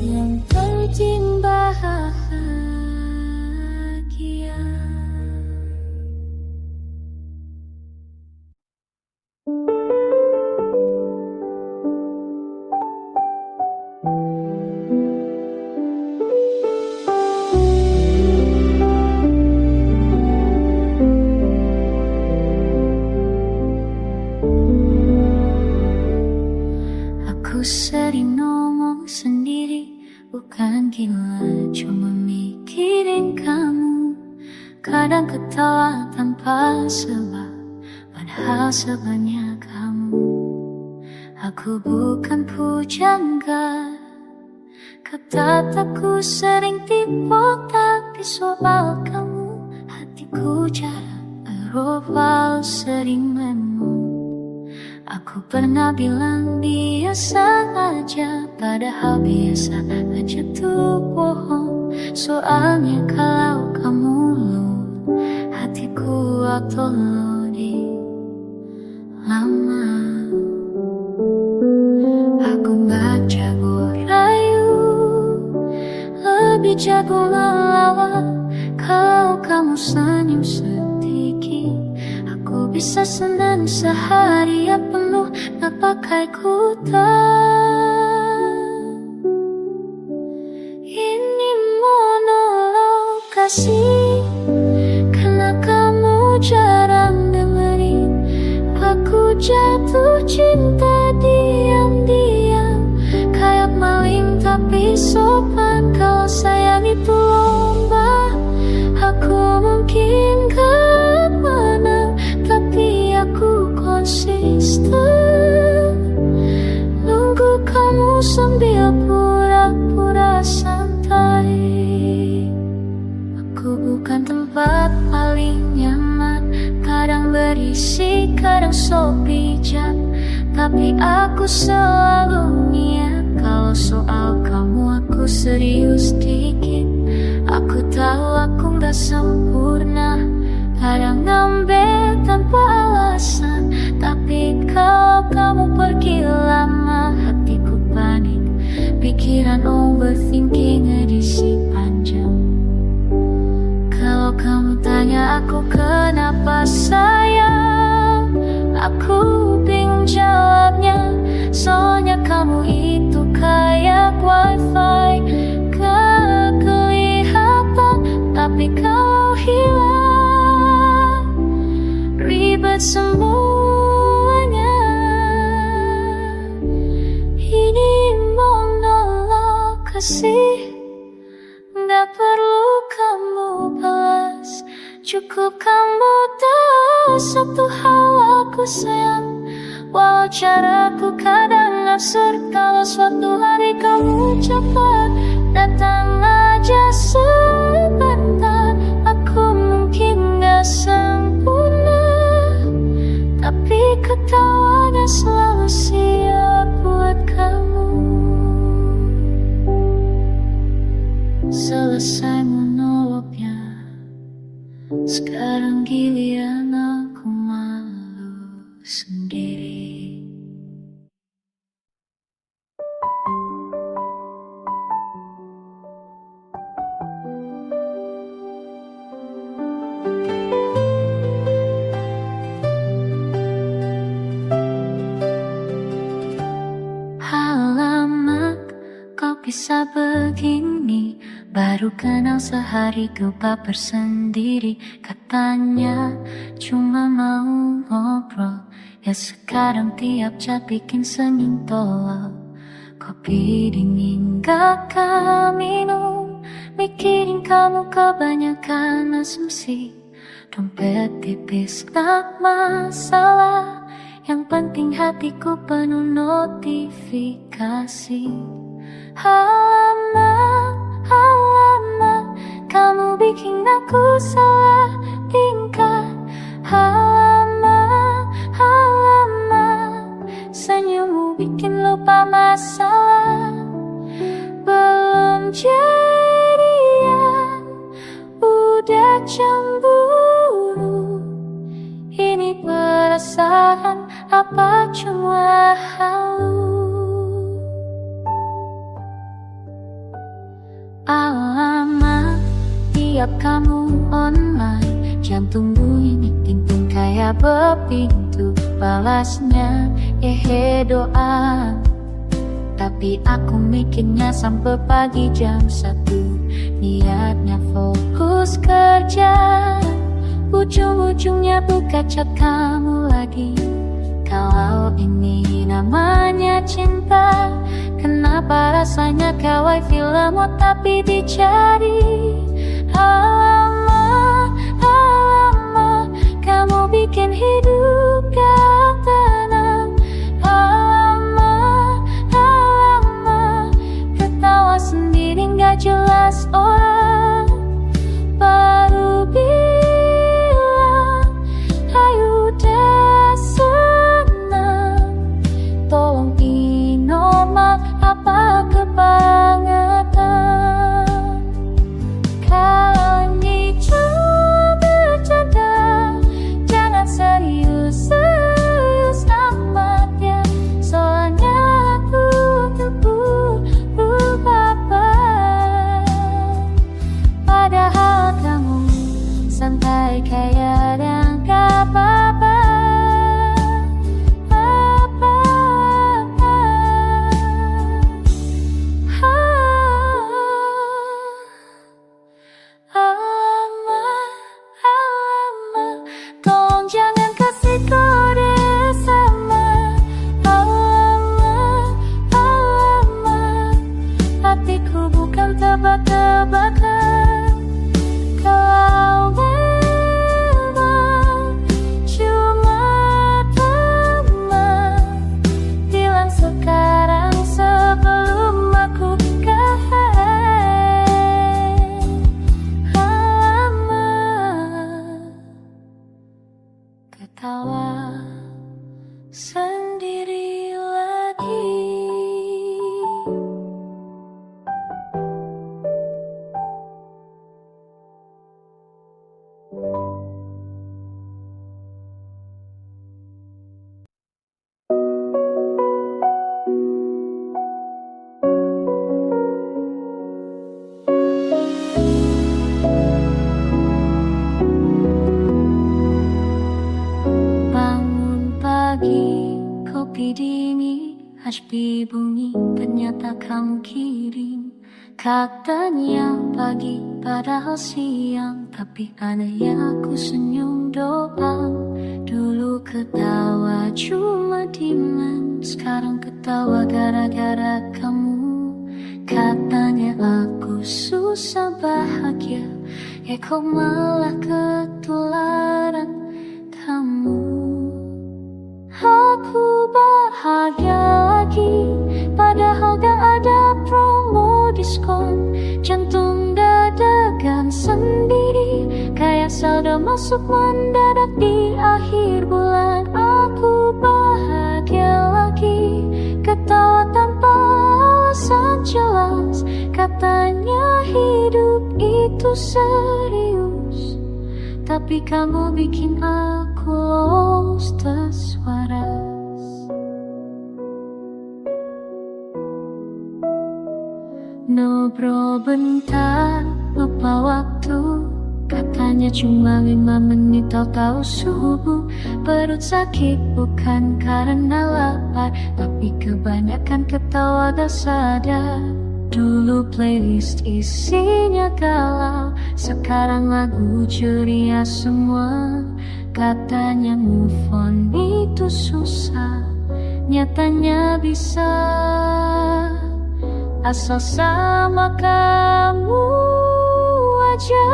B: yang penting bahagia. Aku sering ngomong sendiri, bukan gila, cuma mikirin kamu. Kadang ketawa tanpa sebab, padahal sebenarnya kamu. Aku bukan pujangga, kata-kataku sering tipu, tapi soal kamu hatiku jarang berubah, sering menung. Aku pernah bilang biasa aja, padahal biasa aja tuh bohong. Soalnya kalau kamu lu, hatiku waktu lu di lama. Aku gak jago rayu, lebih jago lawak. Kalau kamu senyum sedikit, aku bisa senang seharian penuh gak pakai kutan. Ini monolog kasih, karena kamu jarang dengerin. Aku jatuh cinta diam-diam, kayak maling tapi sopan. Kalau sayang itu lomba, aku mungkin gak menang, tapi aku konsisten. Nunggu kamu sambil pura-pura santai. Aku bukan tempat paling nyaman, kadang berisik, kadang sok bijak, tapi aku selalu niat. Kalau soal kamu aku serius dikit. Aku tahu aku gak sempurna, kadang ngambek tanpa alasan, tapi kalau kamu pergi lama, hatiku panik, pikiran overthinking edisi panjang. Kalau kamu tanya aku kenapa sayang, aku bingung jawabnya. Soalnya kamu itu kayak wifi, gak kelihatan, tapi kau hilang, ribet semuanya. Ini monolog kasih, gak perlu kamu balas, cukup kamu tahu satu hal aku sayang. Walau caraku kadang absurd, kalau suatu hari kamu cepat datang aja sebentar. Aku mungkin gak sempurna, tapi ketawanya selalu siap buat kamu. Selesai monolognya, sekarang giliran aku malu sendiri. Alamak, kok bisa begini? Baru kenal sehari gue baper sendiri. Katanya cuma mau ngobrol, ya sekarang tiap chat bikin senyum tolol. Kopi dingin gak kau minum, mikirin kamu kebanyakan asumsi. Dompet tipis gak masalah, yang penting hatiku penuh notifikasi. Alamak, kamu bikin aku salah tingkah. Alamak, senyummu bikin lupa masalah. Belum jadian, udah cemburu. Ini perasaan apa cuma halu? Alamak, tiap kamu online, jantung bunyi ting-ting kayak berpintu. Balasnya doa, tapi aku mikirnya sampai pagi jam 1. Niatnya fokus kerja, ujung-ujungnya buka chat kamu lagi. Kalau ini namanya cinta, kenapa rasanya kayak film tapi dicari? Alamak, kamu bikin hidup gak tenang. Alamak, sendiri lagi. Bangun pagi, kopi dingin, HP bunyi, ternyata kamu kirim. Katanya pagi, padahal siang, tapi aneh aku senyum doang. Dulu ketawa cuma diam, sekarang ketawa gara-gara kamu. Katanya aku susah bahagia, ya kok malah ketularan kamu. Aku bahagia lagi, padahal gak ada promo diskon. Jantung dadakan sendiri, kayak saldo masuk mendadak di akhir bulan. Aku bahagia lagi, ketawa tanpa alasan jelas. Katanya hidup itu serius, tapi kamu bikin aku lost waras. Ngobrol bentar, lupa waktu. Katanya cuma 5 menit, tahu subuh. Perut sakit bukan karena lapar, tapi kebanyakan ketawa gak sadar. Dulu playlist isinya galau, sekarang lagu ceria semua. Katanya move on itu susah, nyatanya bisa, asal sama kamu aja.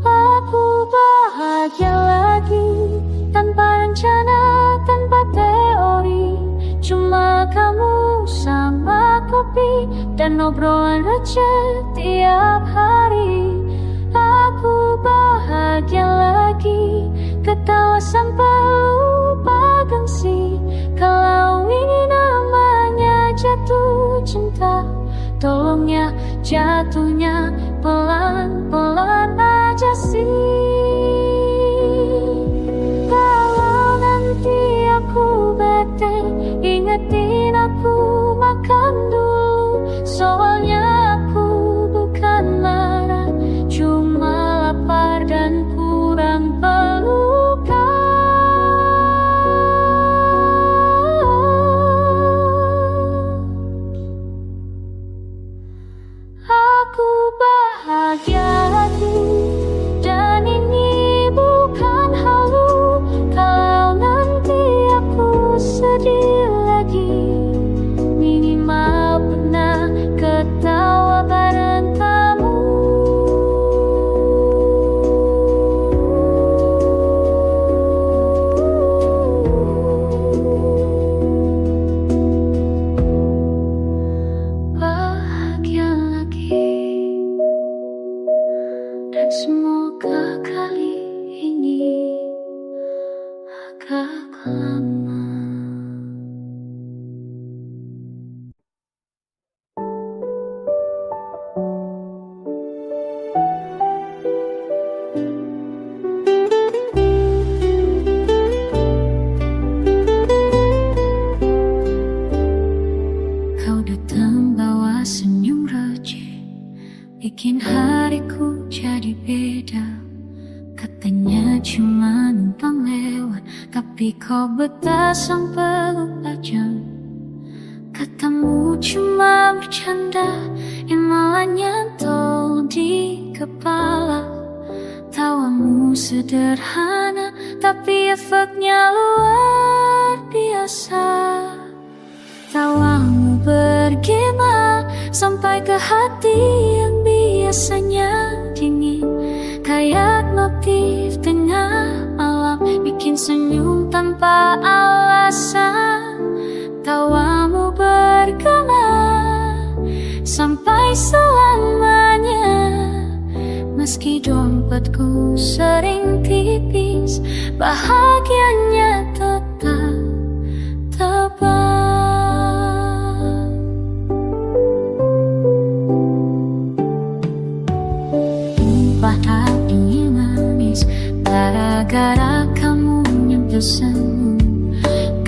B: Aku bahagia lagi, tanpa rencana, tanpa teori. Cuma kamu sama kopi dan obrolan receh tiap hari. Aku bahagia lagi, ketawa sampai lupa gengsi. Kalau ini namanya jatuh cinta, tolong ya jatuhnya pelan-pelan aja sih. Kalau nanti aku bete, ingetin aku makan dulu. Soalnya aku bukan marah, cuma lapar dan kurang pelukan. Aku bahagia lagi, dan ini bukan halu. Kalau nanti aku sedih lagi, minimal pernah ketawa bareng kamu. Bahagia lagi, dan semoga kali ini agak lama. Kau datang bawa senyum receh, bikin hariku jadi beda. Katanya cuma numpang lewat, tapi kau betah sampai lupa jam. Katamu cuma bercanda, yang malah nyantol di kepala. Tawamu sederhana, tapi efeknya luar biasa. Tawamu bergema sampai ke hati yang biasanya dingin, kayak motif tengah malam, bikin senyum tanpa alasan. Tawamu bergema sampai selamanya, meski dompetku sering tipis, bahagianya tetap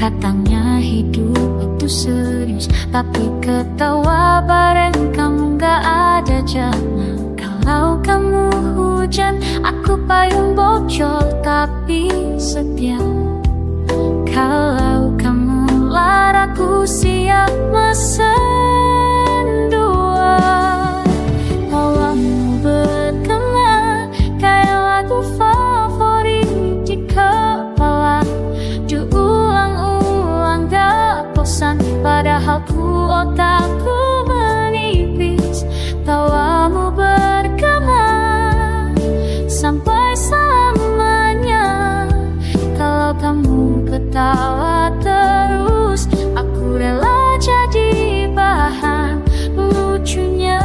B: Katanya hidup itu serius, tapi ketawa bareng kamu gak ada jamaah. Kalau kamu hujan, aku payung bocor tapi setia. Kalau kamu lara, aku siap mesen dua. Tawamu bergema kayak lagu favorit di kepala, diulang-ulang gak bosan, padahal otakku menipis. Tawamu bergema sampai selamanya. Kalau kamu ketawa terus, aku rela jadi bahan lucunya.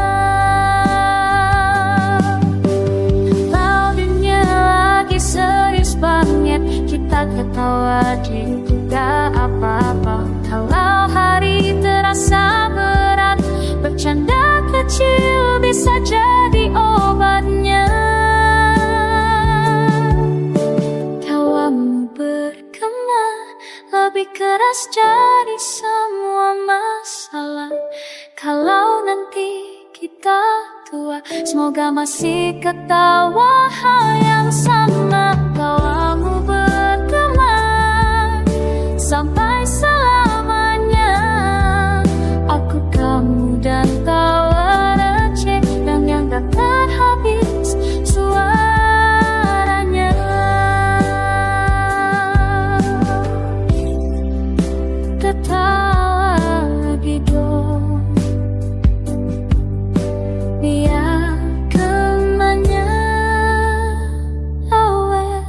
B: Kalau dunia lagi serius banget, kita ketawa juga apa-apa. Kalau hari terasa berat, bercanda kecil bisa jadi obatnya. Tawamu bergema lebih keras dari semua masalah. Kalau nanti kita tua, semoga masih ketawa hal yang sama. Tawamu bergema sampai selamanya. Aku, kamu, dan tawa receh, dan yang tak terhabis suaranya. Ketawa lagi dong, biar gemanya awet.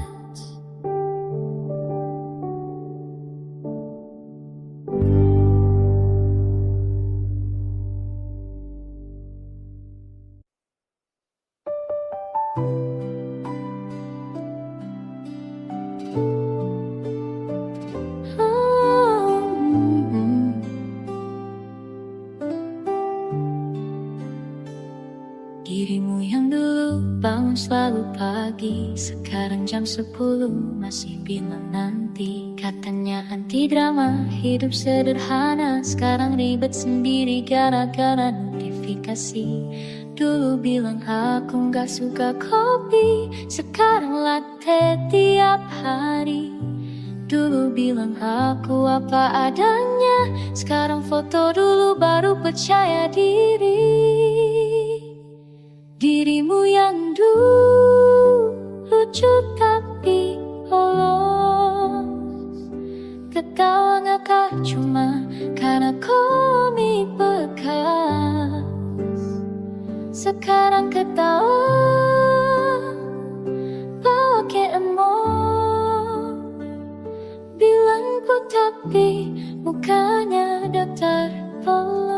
B: Dirimu yang dulu bangun selalu pagi, sekarang jam 10 masih bilang nanti. Katanya anti drama, hidup sederhana, sekarang ribet sendiri gara-gara notifikasi. Dulu bilang aku gak suka kopi, sekarang latte tiap hari. Dulu bilang aku apa adanya, sekarang foto dulu baru percaya diri. Dirimu yang dulu lucu tapi polos, ketawa ngakak cuma karena komik bekas. Sekarang ketawa pakai emoji, bilang pun tapi mukanya datar polos.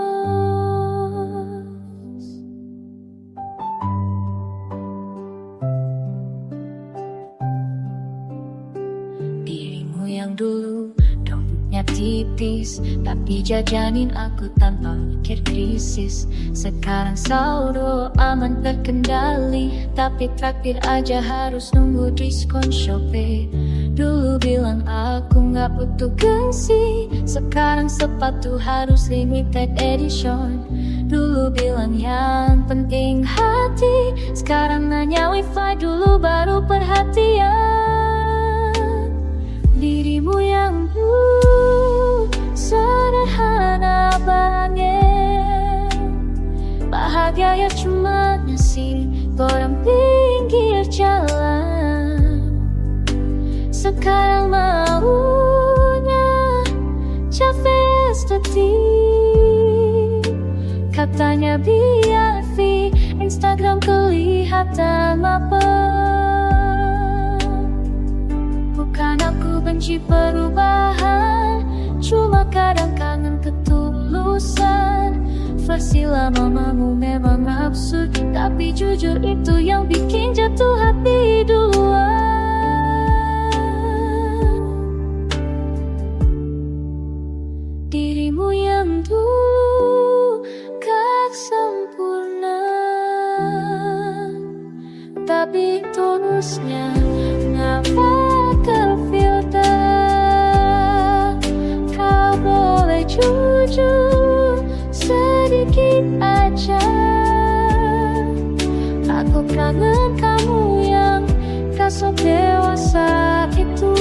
B: Dirimu yang dulu dompetnya tipis, tapi jajanin aku tanpa mikir krisis. Sekarang saldo aman terkendali, tapi traktir aja harus nunggu diskon Shopee. Dulu bilang aku gak butuh gengsi, sekarang sepatu harus limited edition. Dulu bilang yang penting hati, sekarang nanya wifi dulu baru perhatian. Dirimu yang dulu sederhana banget, bahagia ya cuma nasi goreng pinggir jalan. Sekarang maunya cafe estetik, katanya biar Instagram kelihatan mapan. Bukan aku benci perubahan, cuma kadang kangen ketulusan. Versi lama mamu memang absurd, tapi jujur itu yang bikin jatuh hati duluan. Dirimu yang dulu gak sempurna, tapi tulusnya gak pakai filter. Jangan kamu yang gak so dewasa itu.